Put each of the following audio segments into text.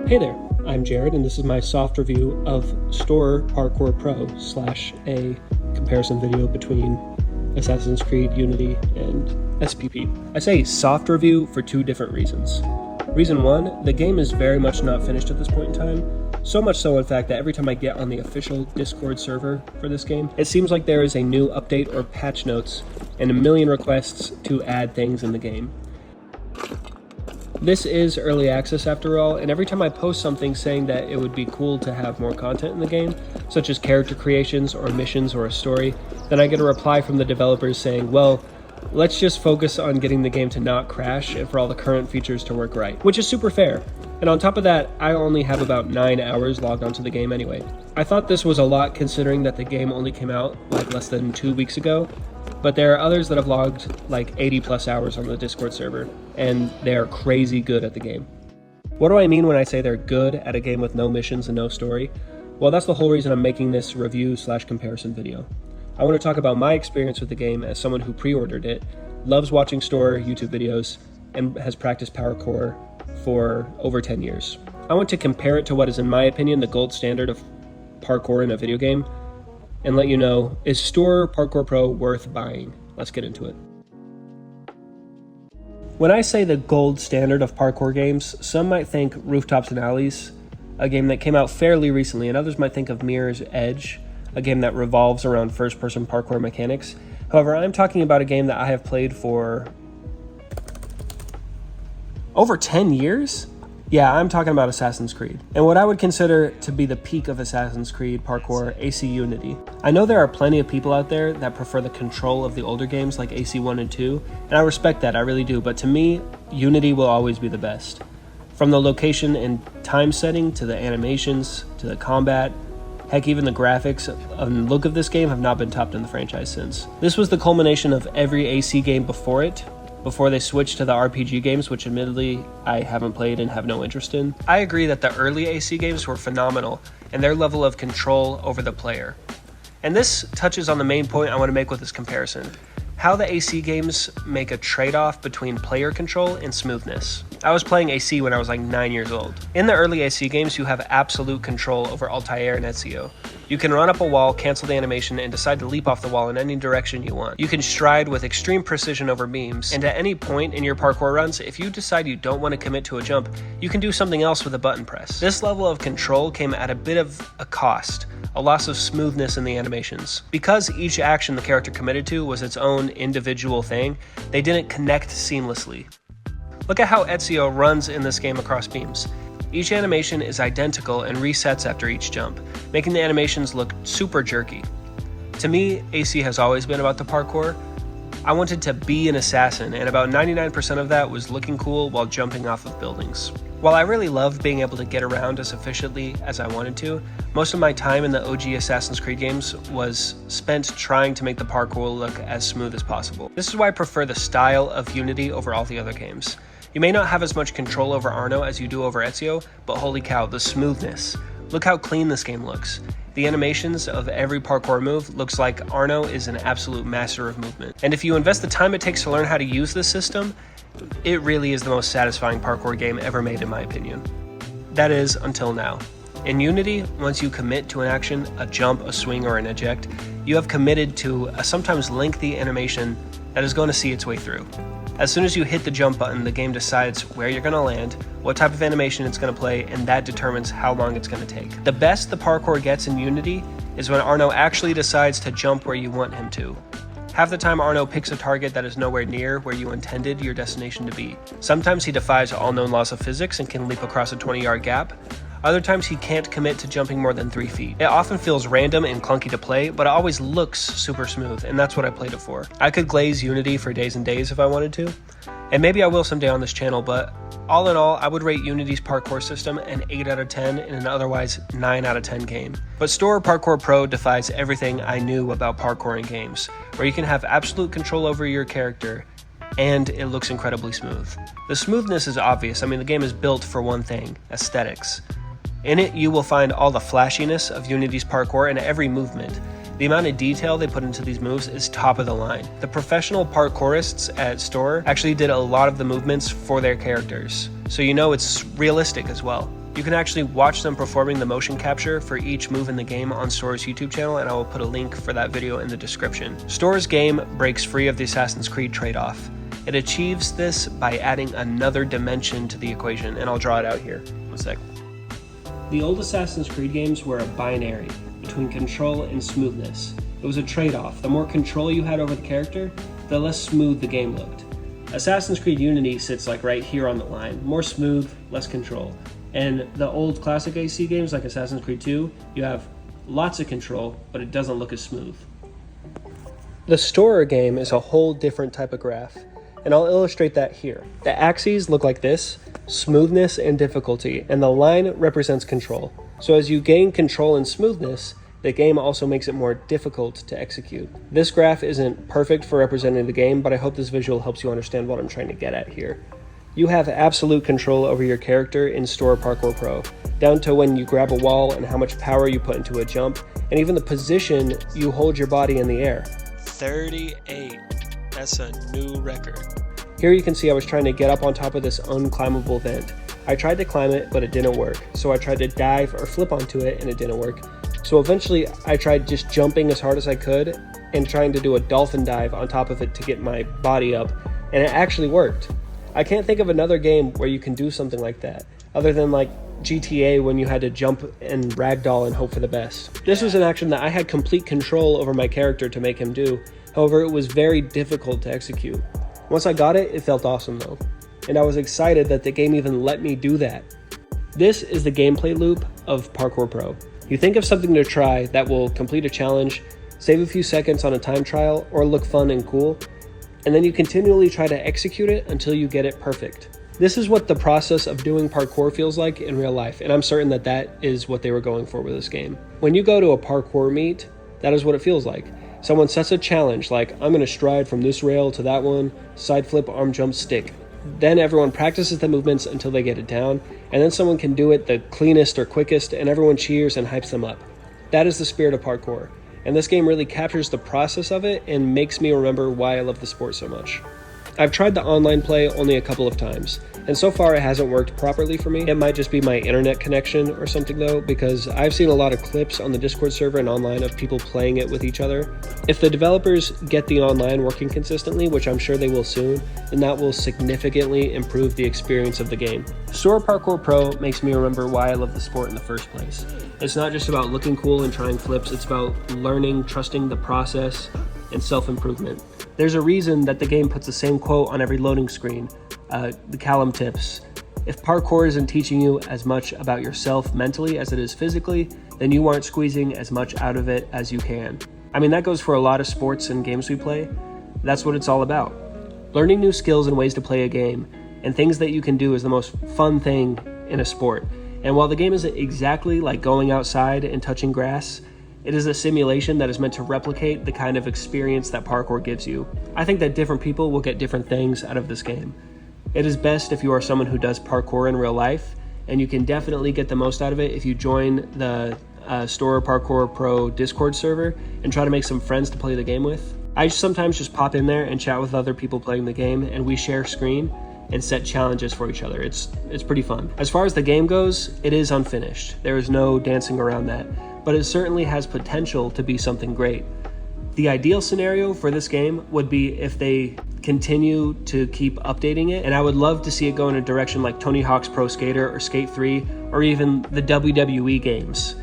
Hey there, I'm Jared, and this is my soft review of Storror Parkour Pro / a comparison video between Assassin's Creed Unity and SPP. I say soft review for two different reasons. Reason one, the game is very much not finished at this point in time. So much so, in fact, that every time I get on the official Discord server for this game, it seems like there is a new update or patch notes and a million requests to add things in the game. This is early access after all, and every time I post something saying that it would be cool to have more content in the game, such as character creations or missions or a story, then I get a reply from the developers saying, well, let's just focus on getting the game to not crash and for all the current features to work right, which is super fair. And on top of that, I only have about 9 hours logged onto the game anyway. I thought this was a lot considering that the game only came out like less than 2 weeks ago, but there are others that have logged like 80 plus hours on the Discord server, and they're crazy good at the game. What do I mean when I say they're good at a game with no missions and no story? Well, that's the whole reason I'm making this review / comparison video. I want to talk about my experience with the game as someone who pre-ordered it, loves watching Storror YouTube videos, and has practiced parkour for over 10 years. I want to compare it to what is, in my opinion, the gold standard of parkour in a video game, and let you know, is Storror Parkour Pro worth buying? Let's get into it. When I say the gold standard of parkour games, some might think Rooftops and Alleys, a game that came out fairly recently, and others might think of Mirror's Edge, a game that revolves around first-person parkour mechanics. However, I'm talking about a game that I have played for over 10 years? Yeah, I'm talking about Assassin's Creed, and what I would consider to be the peak of Assassin's Creed parkour, AC Unity. I know there are plenty of people out there that prefer the control of the older games like AC 1 and 2, and I respect that, I really do, but to me, Unity will always be the best. From the location and time setting, to the animations, to the combat, heck, even the graphics and look of this game have not been topped in the franchise since. This was the culmination of every AC game before it, before they switched to the RPG games, which admittedly I haven't played and have no interest in. I agree that the early AC games were phenomenal in their level of control over the player. And this touches on the main point I want to make with this comparison: how the AC games make a trade-off between player control and smoothness. I was playing AC when I was like 9 years old. In the early AC games, you have absolute control over Altair and Ezio. You can run up a wall, cancel the animation, and decide to leap off the wall in any direction you want. You can stride with extreme precision over beams, and at any point in your parkour runs, if you decide you don't want to commit to a jump, you can do something else with a button press. This level of control came at a bit of a cost, a loss of smoothness in the animations. Because each action the character committed to was its own individual thing, they didn't connect seamlessly. Look at how Ezio runs in this game across beams. Each animation is identical and resets after each jump, making the animations look super jerky. To me, AC has always been about the parkour. I wanted to be an assassin, and about 99% of that was looking cool while jumping off of buildings. While I really loved being able to get around as efficiently as I wanted to, most of my time in the OG Assassin's Creed games was spent trying to make the parkour look as smooth as possible. This is why I prefer the style of Unity over all the other games. You may not have as much control over Arno as you do over Ezio, but holy cow, the smoothness. Look how clean this game looks. The animations of every parkour move looks like Arno is an absolute master of movement. And if you invest the time it takes to learn how to use this system, it really is the most satisfying parkour game ever made, in my opinion. That is, until now. In Unity, once you commit to an action, a jump, a swing, or an eject, you have committed to a sometimes lengthy animation that is going to see its way through. As soon as you hit the jump button, the game decides where you're going to land, what type of animation it's going to play, and that determines how long it's going to take. The best the parkour gets in Unity is when Arno actually decides to jump where you want him to. Half the time Arno picks a target that is nowhere near where you intended your destination to be. Sometimes he defies all known laws of physics and can leap across a 20-yard gap. Other times he can't commit to jumping more than 3 feet. It often feels random and clunky to play, but it always looks super smooth, and that's what I played it for. I could glaze Unity for days and days if I wanted to, and maybe I will someday on this channel, but all in all, I would rate Unity's parkour system an 8 out of 10 in an otherwise 9 out of 10 game. But Storror Parkour Pro defies everything I knew about parkour in games, where you can have absolute control over your character, and it looks incredibly smooth. The smoothness is obvious. I mean, the game is built for one thing: aesthetics. In it, you will find all the flashiness of Unity's parkour in every movement. The amount of detail they put into these moves is top of the line. The professional parkourists at Storror actually did a lot of the movements for their characters, so you know it's realistic as well. You can actually watch them performing the motion capture for each move in the game on Storror's YouTube channel, and I will put a link for that video in the description. Storror's game breaks free of the Assassin's Creed trade-off. It achieves this by adding another dimension to the equation, and I'll draw it out here. One sec. The old Assassin's Creed games were a binary between control and smoothness. It was a trade-off. The more control you had over the character, the less smooth the game looked. Assassin's Creed Unity sits like right here on the line. More smooth, less control. And the old classic AC games like Assassin's Creed 2, you have lots of control, but it doesn't look as smooth. The Storror game is a whole different type of graph, and I'll illustrate that here. The axes look like this, smoothness and difficulty, and the line represents control. So as you gain control and smoothness, the game also makes it more difficult to execute. This graph isn't perfect for representing the game, but I hope this visual helps you understand what I'm trying to get at here. You have absolute control over your character in Storror Parkour Pro, down to when you grab a wall and how much power you put into a jump, and even the position you hold your body in the air. 38. That's a new record. Here you can see I was trying to get up on top of this unclimbable vent. I tried to climb it, but it didn't work. So I tried to dive or flip onto it, and it didn't work. So eventually I tried just jumping as hard as I could and trying to do a dolphin dive on top of it to get my body up, and it actually worked. I can't think of another game where you can do something like that, other than like GTA when you had to jump and ragdoll and hope for the best. This was an action that I had complete control over my character to make him do. However, it was very difficult to execute. Once I got it, it felt awesome though, and I was excited that the game even let me do that. This is the gameplay loop of Parkour Pro. You think of something to try that will complete a challenge, save a few seconds on a time trial, or look fun and cool, and then you continually try to execute it until you get it perfect. This is what the process of doing parkour feels like in real life, and I'm certain that that is what they were going for with this game. When you go to a parkour meet, that is what it feels like. Someone sets a challenge like, I'm going to stride from this rail to that one, side flip, arm jump, stick. Then everyone practices the movements until they get it down, and then someone can do it the cleanest or quickest, and everyone cheers and hypes them up. That is the spirit of parkour, and this game really captures the process of it and makes me remember why I love the sport so much. I've tried the online play only a couple of times, and so far it hasn't worked properly for me. It might just be my internet connection or something though, because I've seen a lot of clips on the Discord server and online of people playing it with each other. If the developers get the online working consistently, which I'm sure they will soon, then that will significantly improve the experience of the game. Storror Parkour Pro makes me remember why I love the sport in the first place. It's not just about looking cool and trying flips, it's about learning, trusting the process, and self-improvement. There's a reason that the game puts the same quote on every loading screen, the Callum tips. If parkour isn't teaching you as much about yourself mentally as it is physically, then you aren't squeezing as much out of it as you can. I mean, that goes for a lot of sports and games we play. That's what it's all about. Learning new skills and ways to play a game, and things that you can do is the most fun thing in a sport. And while the game isn't exactly like going outside and touching grass, it is a simulation that is meant to replicate the kind of experience that parkour gives you. I think that different people will get different things out of this game. It is best if you are someone who does parkour in real life, and you can definitely get the most out of it if you join the Storror Parkour Pro Discord server and try to make some friends to play the game with. I sometimes just pop in there and chat with other people playing the game, and we share screen and set challenges for each other. It's pretty fun. As far as the game goes, it is unfinished. There is no dancing around that, but it certainly has potential to be something great. The ideal scenario for this game would be if they continue to keep updating it, and I would love to see it go in a direction like Tony Hawk's Pro Skater or Skate 3, or even the WWE games.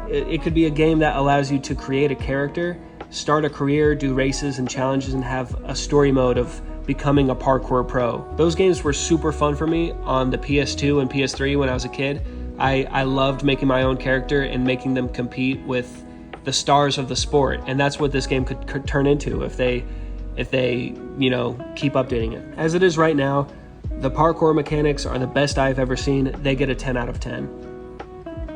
It could be a game that allows you to create a character, start a career, do races and challenges, and have a story mode of becoming a parkour pro. Those games were super fun for me on the PS2 and PS3 when I was a kid. I loved making my own character and making them compete with the stars of the sport, and that's what this game could turn into if they keep updating it. As it is right now, the parkour mechanics are the best I've ever seen. They get a 10 out of 10.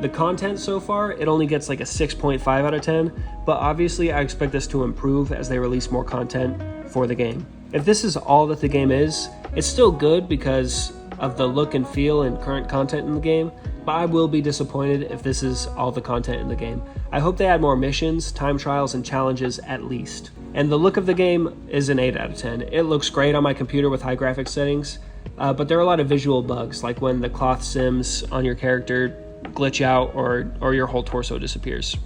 The content so far, it only gets like a 6.5 out of 10, but obviously I expect this to improve as they release more content for the game. If this is all that the game is, it's still good because of the look and feel and current content in the game, but I will be disappointed if this is all the content in the game. I hope they add more missions, time trials, and challenges at least. And the look of the game is an 8 out of 10. It looks great on my computer with high graphics settings, but there are a lot of visual bugs, like when the cloth sims on your character glitch out or your whole torso disappears.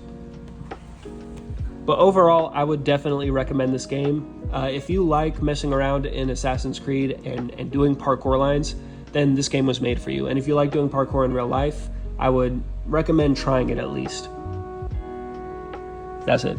But overall, I would definitely recommend this game. If you like messing around in Assassin's Creed and doing parkour lines, then this game was made for you. And if you like doing parkour in real life, I would recommend trying it at least. That's it.